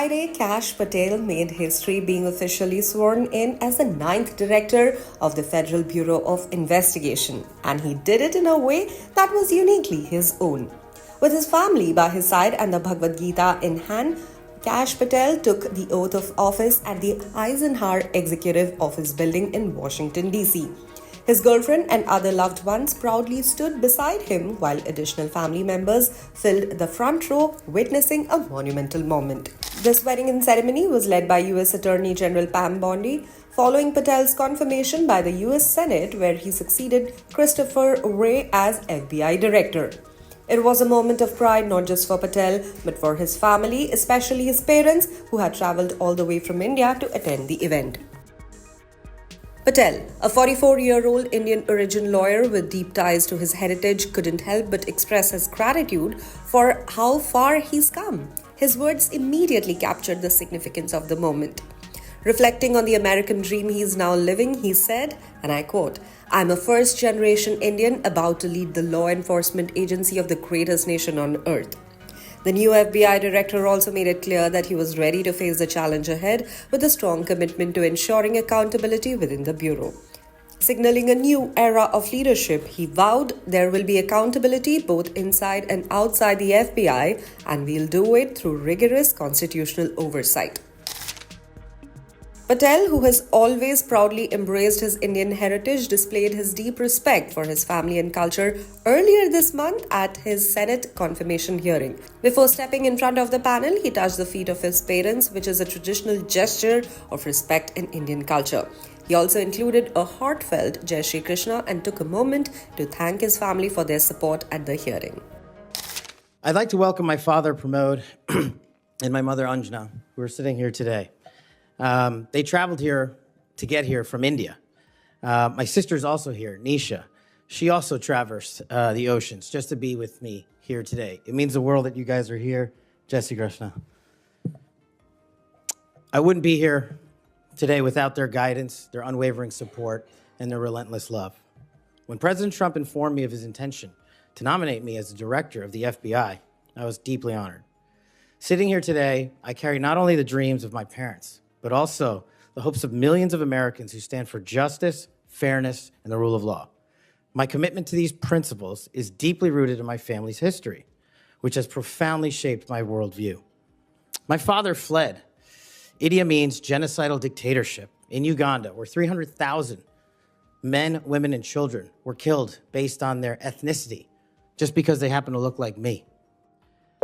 Friday, Kash Patel made history being officially sworn in as the ninth director of the Federal Bureau of Investigation, and he did it in a way that was uniquely his own. With his family by his side and the Bhagavad Gita in hand, Kash Patel took the oath of office at the Eisenhower Executive Office building in Washington, D.C. His girlfriend and other loved ones proudly stood beside him while additional family members filled the front row, witnessing a monumental moment. The swearing-in ceremony was led by U.S. Attorney General Pam Bondi, following Patel's confirmation by the U.S. Senate, where he succeeded Christopher Wray as FBI Director. It was a moment of pride not just for Patel, but for his family, especially his parents, who had travelled all the way from India to attend the event. Patel, a 44-year-old Indian origin lawyer with deep ties to his heritage, couldn't help but express his gratitude for how far he's come. His words immediately captured the significance of the moment. Reflecting on the American dream he is now living, he said, and I quote, "I'm a first-generation Indian about to lead the law enforcement agency of the greatest nation on earth." The new FBI director also made it clear that he was ready to face the challenge ahead with a strong commitment to ensuring accountability within the bureau. Signaling a new era of leadership, he vowed there will be accountability both inside and outside the FBI, and we'll do it through rigorous constitutional oversight. Patel, who has always proudly embraced his Indian heritage, displayed his deep respect for his family and culture earlier this month at his Senate confirmation hearing. Before stepping in front of the panel, he touched the feet of his parents, which is a traditional gesture of respect in Indian culture. He also included a heartfelt Jai Shri Krishna and took a moment to thank his family for their support at the hearing. I'd like to welcome my father, Pramod, and my mother, Anjana, who are sitting here today. They traveled here to get here from India. My sister's also here, Nisha. She also traversed the oceans just to be with me here today. It means the world that you guys are here. Jai Shri Krishna. I wouldn't be here today without their guidance, their unwavering support, and their relentless love. When President Trump informed me of his intention to nominate me as the director of the FBI, I was deeply honored. Sitting here today, I carry not only the dreams of my parents, but also the hopes of millions of Americans who stand for justice, fairness, and the rule of law. My commitment to these principles is deeply rooted in my family's history, which has profoundly shaped my worldview. My father fled Idi Amin's genocidal dictatorship in Uganda, where 300,000 men, women, and children were killed based on their ethnicity, just because they happen to look like me.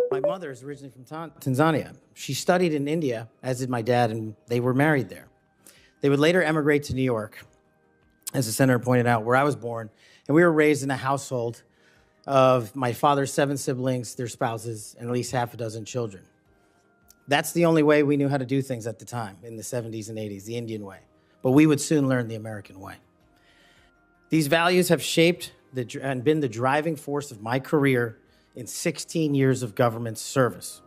My mother is originally from Tanzania. She studied in India, as did my dad, and they were married there. They would later emigrate to New York, as the senator pointed out, where I was born, and we were raised in a household of my father's 7 siblings, their spouses, and at least half a dozen children. That's the only way we knew how to do things at the time, in the 70s and 80s, the Indian way. But we would soon learn the American way. These values have shaped and been the driving force of my career in 16 years of government service.